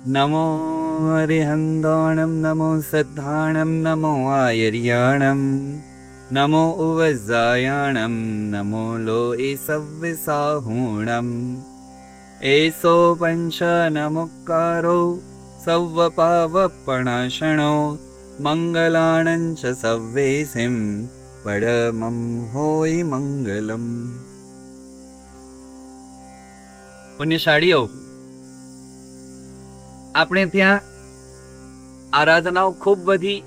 નમો હરિહંદોણમ નમો સદ્ધાણમ નમો આયર્યાણમ નમો ઉવઝાયાણમ નમો લોએ સવ્યસાહૂણમ એસો પંચ નમુકારો સવ્વપાવપણાશણો મંગલાણં ચ સવ્યેસિમ પરમં હોય મંગલમ. પુણ્યશાળીઓ, આપણે ત્યાં આરાધનાઓ ખૂબ બધી,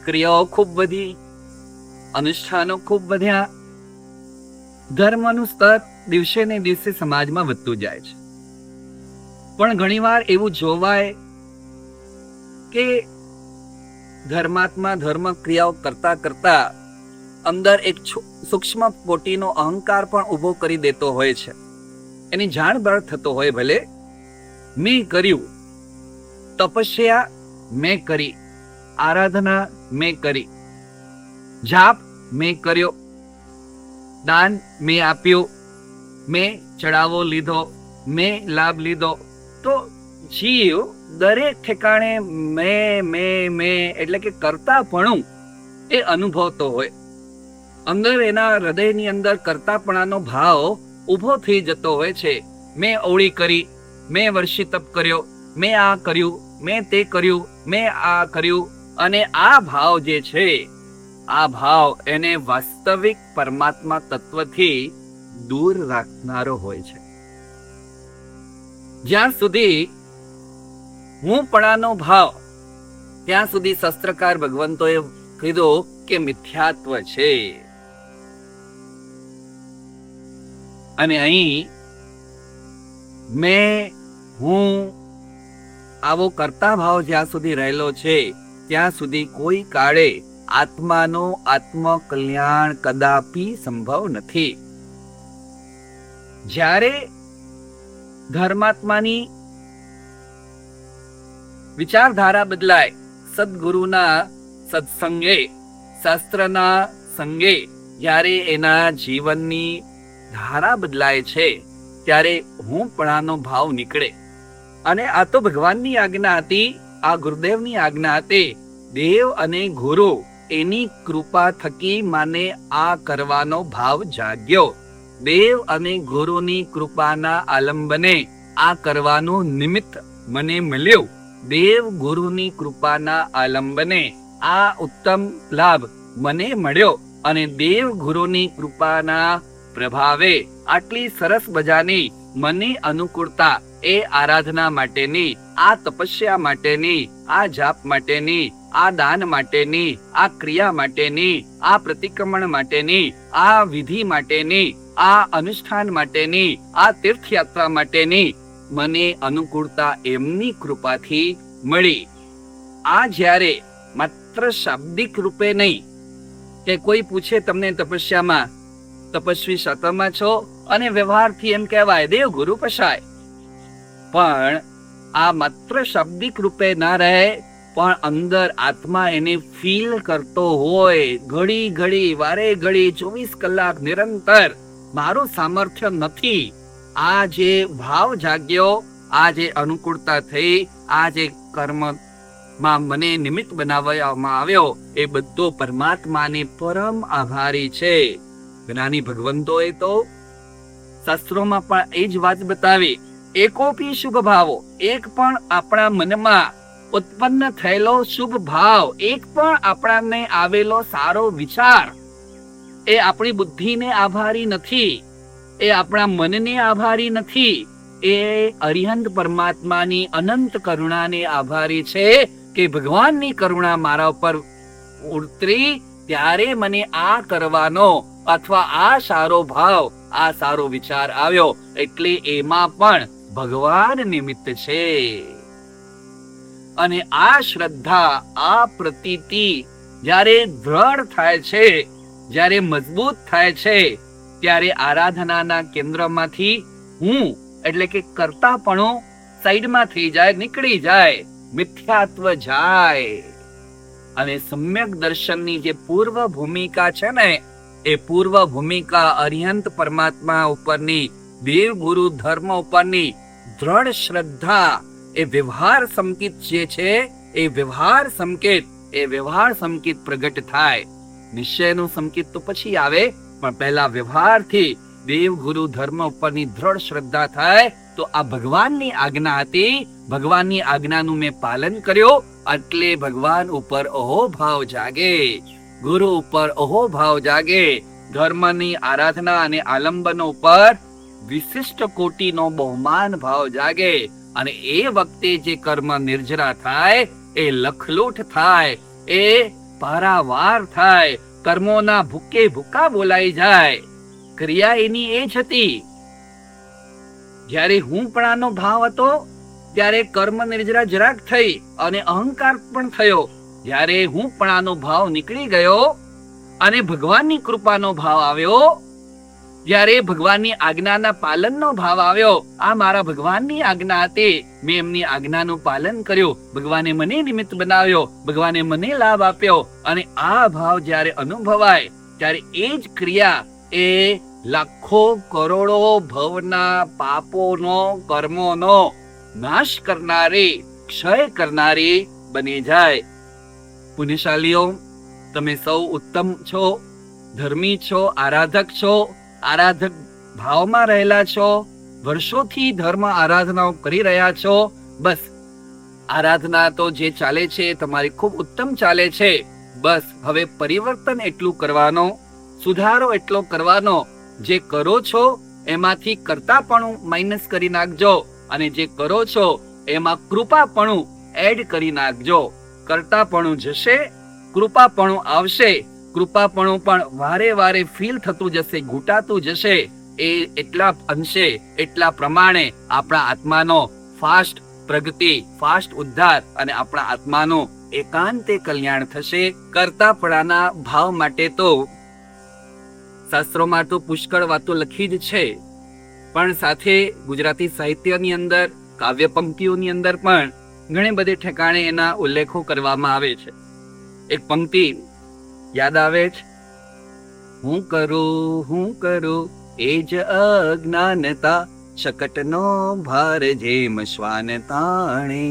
ક્રિયાઓ ખૂબ બધી, અનુષ્ઠાનો ખૂબ બધ્યા. ધર્મનું સ્તર દિવસે ને દિવસે સમાજમાં વધતું જાય છે. પણ ઘણીવાર એવું જોવાય કે ધર્માત્મા ધર્મ ક્રિયાઓ કરતા કરતા અંદર એક સૂક્ષ્મ કોટીનો અહંકાર પણ ઊભો કરી દેતો હોય છે. એની જાણ બળ થતો હોય, ભલે મેં કર્યું, તપસ્યા મેં કરી, આરાધના મેં કરી, જાપ મેં કર્યો, દાન મેં આપ્યું, મેં ચડાવો લીધો, મેં લાભ લીધો. તો જીવ દરેક ઠેકાણે મેં એટલે કે કરતાપણું એ અનુભવતો હોય. અંદર એના હૃદયની અંદર કરતાપણાનો ભાવ ઊભો થઈ જતો હોય છે. મેં અવળી કરી, મેં વર્ષી તપ કર્યો, મેં આ કર્યું, મેં તે કર્યું, મેં આ કર્યું. અને આ ભાવ જે છે, આ ભાવ એને વાસ્તવિક પરમાત્મા તત્વથી દૂર રાખનારો હોય છે. જ્યાં સુધી હું પણાનો ભાવ, ત્યાં સુધી શસ્ત્રકાર ભગવંતોએ કીધું કે મિથ્યાત્વ છે. અને અહીં મેં હું આવો કરતા ભાવ જ્યાં સુધી રહેલો છે, ત્યાં સુધી કોઈ કાળે આત્માનો આત્મકલ્યાણ કદાપી સંભવ નથી. જ્યારે ધર્માત્માની વિચારધારા બદલાય, સદગુરુના સત્સંગે, શાસ્ત્રના સંગે જ્યારે એના જીવનની ધારા બદલાય છે, ત્યારે હું પણાનો ભાવ નીકળે. અને આ તો ભગવાનની આજ્ઞા હતી, આ ગુરુદેવની આજ્ઞા હતી. દેવ અને ગુરુ એની કૃપા થકી મને આ કરવાનો ભાવ જાગ્યો. દેવ અને ગુરુની કૃપાના આલંબને આ કરવાનું નિમિત્ત મને મળ્યું. દેવ ગુરુની કૃપાના આલંબને આ ઉત્તમ લાભ મને મળ્યો. અને દેવ ગુરુની કૃપાના પ્રભાવે આટલી સરસ મજાની મને અનુકૂળતા, એ આરાધના માટેની, આ તપસ્યા માટેની, આ જાપ માટેની, આ દાન માટેની, આ ક્રિયા માટેની, આ પ્રતિક્રમણ માટેની, આ વિધિ માટેની, આ અનુષ્ઠાન માટેની, આ તીર્થયાત્રા માટેની મને અનુકૂળતા એમની કૃપાથી મળી. આ જ્યારે માત્ર શાબ્દિક રૂપે નહીં, કે કોઈ પૂછે તમને તપસ્યામાં તપસ્વી સતમાં છો, અને વ્યવહારથી એમ કહેવાય દેવ ગુરુ પશાય. પણ આ માત્ર શાબ્દિક રૂપે ના રહે, પણ અંદર આત્મા એને ફીલ કરતો હોય, ઘડી ઘડી, વારે ઘડી, 24 કલાક નિરંતર મારું સામર્થ્ય નથી. આ જે ભાવ જાગ્યો, આ જે અનુકૂળતા થઈ, આ જે કર્મમાં મને નિમિત્ત બનાવવામાં આવ્યો, એ બધો પરમાત્માને પરમ આભારી છે. જ્ઞાની ભગવંતોએ તો શાસ્ત્રોમાં પણ એ જ વાત બતાવી. એકોપી શુભ ભાવો, એક પણ આપણા મનમાં ઉત્પન્ન થયેલો શુભ ભાવ, એક પણ આપણાને આવેલો સારો વિચાર, એ આપણી બુદ્ધિને આભારી નથી, એ આપણા મનને આભારી નથી, એ અરિહંત પરમાત્માની અનંત કરુણાને આભારી છે કે ભગવાનની કરુણા મારા ઉપર ઉતરી, ત્યારે મને આ કરવાનો અથવા આ સારો ભાવ, આ સારો વિચાર આવ્યો. એટલે એમાં પણ ભગવાન નિમિત્ત છે. અને આ શ્રદ્ધા, આ પ્રતીતિ જ્યારે દ્રઢ થાય છે, જ્યારે મજબૂત થાય છે, ત્યારે આરાધનાના કેન્દ્રમાંથી હું એટલે કે કરતાપણું સાઈડમાં થઈ જાય, નીકળી જાય, મિથ્યાત્વ જાય. અને સમ્યક દર્શનની જે પૂર્વ ભૂમિકા છે ને, એ પૂર્વ ભૂમિકા અરિહંત પરમાત્મા ઉપરની, દેવ ગુરુ ધર્મ ઉપરની દ્રઢ શ્રદ્ધા એ વ્યવહાર સંકેત જે છે એ વ્યવહાર સંકેત પ્રગટ થાય. નિશ્ચયનું સંકેત તો પછી આવે, પણ પહેલા વ્યવહારથી દેવ ગુરુ ધર્મ ઉપરની દ્રઢ શ્રદ્ધા થાય તો આ ભગવાનની આજ્ઞા હતી, ભગવાનની આજ્ઞાનું મેં પાલન કર્યું એટલે ભગવાન ઉપર અહોભાવ જાગે, ગુરુ ઉપર અહોભાવ જાગે, ધર્મની આરાધના અને આલંબનો ઉપર વિશિષ્ટ કોટીનો બહુમાન ભાવ જાગે, અને એ વખતે જે કર્મ નિર્જરા થાય એ લખલૂટ થાય, એ પારાવાર થાય, કર્મોના ભૂકે ભૂકા બોલાઈ જાય. ક્રિયા એની એ જ હતી. જ્યારે હુંપણાનો ભાવ હતો ત્યારે કર્મ નિર્જરા જરાક થઈ અને અહંકાર પણ થયો. જ્યારે હુંપણાનો ભાવ નીકળી ગયો અને ભગવાનની કૃપાનો ભાવ આવ્યો, જ્યારે ભગવાનની આજ્ઞાના પાલનનો ભાવ આવ્યો, આ મારા ભગવાનની આજ્ઞા હતી, મેં એમની આજ્ઞાનું પાલન કર્યું, ભગવાને મને નિમિત્ત બનાવ્યો, ભગવાને મને લાભ આપ્યો, અને આ ભાવ જ્યારે અનુભવાય ત્યારે એ જ ક્રિયા એ લાખો કરોડો ભવના પાપોનો કર્મોનો નાશ કરનારી, ક્ષય કરનારી બની જાય. પુણ્યશાલીઓ, તમે સૌ ઉત્તમ છો, ધર્મી છો, આરાધક છો, આરાધક ભાવમાં રહેલા છો, વર્ષોથી ધર્મ આરાધનાઓ કરી રહ્યા છો. બસ આરાધના તો જે ચાલે છે તમારી ખૂબ ઉત્તમ ચાલે છે. બસ હવે પરિવર્તન એટલું કરવાનો, સુધારો એટલો કરવાનો, જે કરો છો એમાંથી કરતાપણું માઇનસ કરી નાખજો, અને જે કરો છો એમાં કૃપાપણું એડ કરી નાખજો. કરતાપણું જશે, કૃપાપણું આવશે. કૃપાપણું પણ વારે વારે ફીલ થતું જશે, ઘૂંટાતું જશે. એ એટલા અંશે, એટલા પ્રમાણે આપણા આત્માનો ફાસ્ટ પ્રગતિ, ફાસ્ટ ઉદ્ધાર અને આપણા આત્માનું એકાંતે કલ્યાણ થશે. કરતાપણાના ભાવ માટે તો શાસ્ત્રોમાં તો પુષ્કળ વાતો લખી જ છે, પણ સાથે ગુજરાતી સાહિત્યની અંદર, કાવ્ય પંક્તિઓની અંદર પણ ઘણી બધી ઠેકાણે એના ઉલ્લેખો કરવામાં આવે છે. એક પંક્તિ યાદ આવે છે, હું કરું એ જ અજ્ઞાનતા, શકટનો ભાર જેમ શ્વાન તાણે.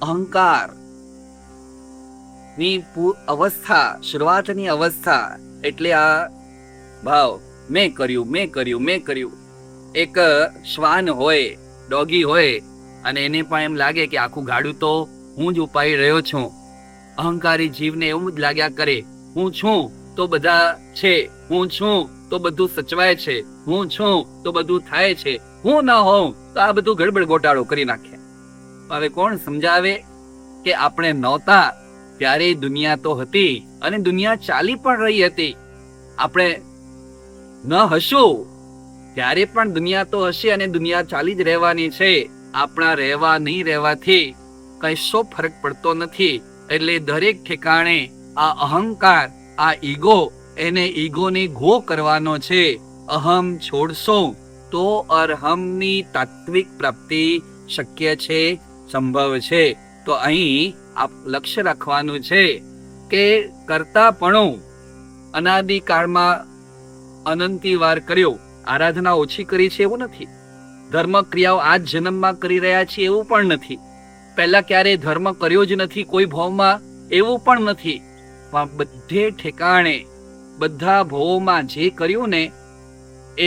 અહંકાર ની અવસ્થા, શરૂઆતની અવસ્થા એટલે આ ભાવ, મેં કર્યું. એક શ્વાન હોય, ડોગી હોય, અને એને પણ એમ લાગે કે આખું ગાડું તો હું જ ઉપાડી રહ્યો છું. અહંકારી જીવને એવું જ લાગ્યા કરે, હું છું તો બધા છે, હું છું તો બધું સચવાય છે, હું છું તો બધું થાય છે, હું ન હોઉં તો આ બધું ગડબડ ગોટાળો કરી નાખે. હવે કોણ સમજાવે કે આપણે નહોતા ત્યારે દુનિયા તો હતી અને દુનિયા ચાલી પણ રહી હતી. આપણે ન હશું ત્યારે પણ દુનિયા તો હશે અને દુનિયા ચાલી જ રહેવાની છે. આપણા રહેવા નહીં રહેવાથી કશો ફરક પડતો નથી. એટલે દરેક ઠેકાણે આ અહંકાર, આ ઈગો, એને ઈગોને ઘો કરવાનો છે. અહમ છોડશો તો અરહમની તાત્વિક પ્રાપ્તિ શક્ય છે, સંભવ છે. તો અહીં આપ લક્ષ્ય રાખવાનું છે કે કરતાપણું અનાદિકાળમાં અનંતી વાર કર્યો. આરાધના ઓછી કરી છે એવું નથી, ધર્મ ક્રિયાઓ આ જ જન્મમાં કરી રહ્યા છીએ એવું પણ નથી, પહેલા ક્યારે ધર્મ કર્યો જ નથી કોઈ ભવમાં એવું પણ નથી. પણ બધે ઠેકાણે, બધા ભવોમાં જે કર્યું ને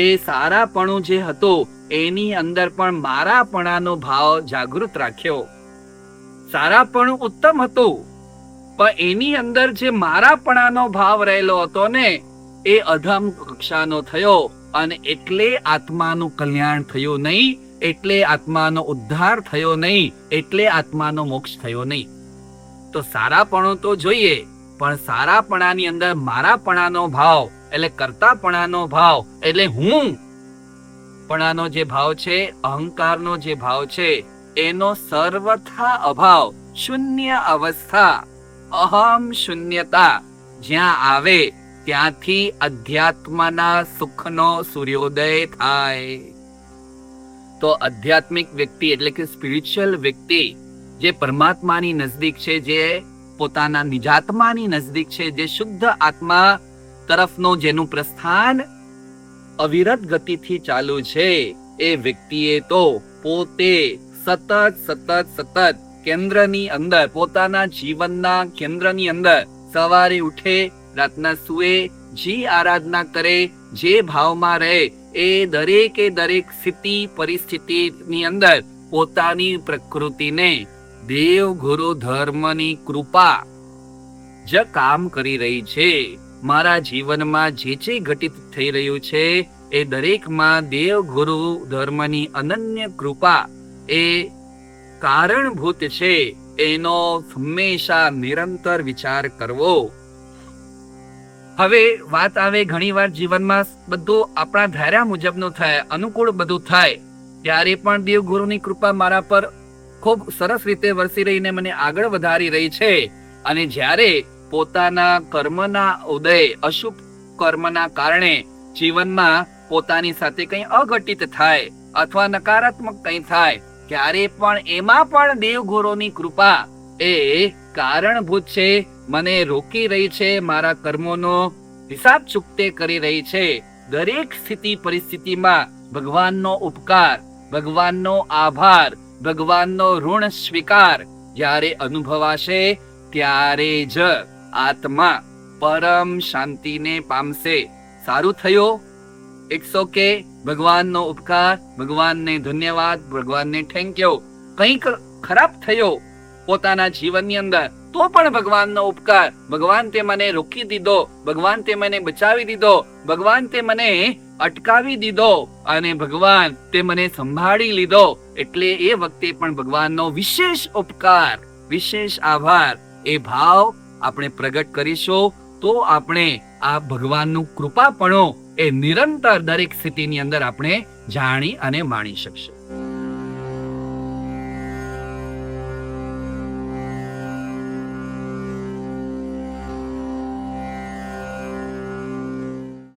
એ સારાપણું જે હતું એની અંદર પણ મારાપણાનો ભાવ જાગૃત રાખ્યો. સારાપણું ઉત્તમ હતું, પણ એની અંદર જે મારાપણાનો ભાવ રહેલો હતો ને એ અધમ કક્ષાનો થયો, અને એટલે આત્માનું કલ્યાણ થયું નહીં, એટલે આત્માનો ઉદ્ધાર થયો નહીં, એટલે આત્માનો મોક્ષ થયો નહીં. તો સારાપણું તો જોઈએ, પણ સારાપણાની અંદર મારાપણાનો ભાવ એટલે કરતાપણાનો ભાવ એટલે હું પણાનો જે ભાવ છે, અહંકારનો જે ભાવ છે, એનો સર્વથા અભાવ, શૂન્ય અવસ્થા, અહમ શૂન્યતા જ્યાં આવે ત્યાંથી અધ્યાત્મના સુખનો સૂર્યોદય થાય. તો આધ્યાત્મિક વ્યક્તિ એટલે કે સ્પિરિચ્યુઅલ વ્યક્તિ જે પરમાત્માની નજદીક છે, જે પોતાના નિજાત્માની નજદીક છે, જે શુદ્ધ આત્મા તરફનો જેનું પ્રસ્થાન અવિરત ગતિથી ચાલુ છે, એ વ્યક્તિએ તો પોતે સતત કેન્દ્રની અંદર, પોતાના જીવનના કેન્દ્રની અંદર સવારે ઉઠે, રાતના સૂએ, જે આરાધના કરે, જે ભાવમાં રહે, એ દરેક સ્થિતિ પરિસ્થિતિની અંદર પોતાની પ્રકૃતિને દેવ ગુરુ ધર્મની કૃપા જ કામ કરી રહી છે. મારા જીવનમાં જે ઘટિત થઈ રહ્યું છે એ દરેકમાં દેવ ગુરુ ધર્મની અનન્ય કૃપા એ કારણભૂત છે. એનો હંમેશા નિરંતર વિચાર કરવો. હવે વાત આવે, ઘણીવાર જીવનમાં બધું આપણા ધાર્યા મુજબનું થાય, અનુકૂળ બધું થાય, ત્યારે પણ દેવ ગુરુની કૃપા મારા પર ખૂબ સરસ રીતે વરસી રહીને મને આગળ વધારી રહી છે. અને જ્યારે પોતાના કર્મના ઉદય, અશુભ કર્મના કારણે જીવનમાં પોતાની સાથે કંઈ અઘટિત થાય અથવા નકારાત્મક કંઈ થાય, ત્યારે પણ એમાં પણ દેવ ગુરુની કૃપા એ કારણભૂત છે, મને રોકી રહી છે, મારા કર્મોનો હિસાબ ચૂકતે કરી રહી છે. દરેક સ્થિતિ પરિસ્થિતિમાં ભગવાનનો ઉપકાર, ભગવાનનો આભાર, ભગવાનનો ઋણ સ્વીકાર જ્યારે અનુભવાશે, ત્યારે જ આત્મા પરમ શાંતિને પામશે. સારું થયો, ઇટ્સ ઓકે, ભગવાનનો ઉપકાર, ભગવાનને ધન્યવાદ, ભગવાનને થેન્ક યુ. કંઈક ખરાબ થયો પોતાના જીવનની અંદર, તો પણ ભગવાનનો ઉપકાર, ભગવાન તે મને રોકી દીધો, ભગવાન તે મને બચાવી દીધો, ભગવાન તે મને અટકાવી દીધો, અને ભગવાન તે મને સંભાળી લીધો. એટલે એ વખતે પણ ભગવાનનો વિશેષ ઉપકાર, વિશેષ આભાર, એ ભાવ આપણે પ્રગટ કરીશું, તો આપણે આ ભગવાનનું કૃપાપણું એ નિરંતર દરેક સ્થિતિની અંદર આપણે જાણી અને માણી શકશું.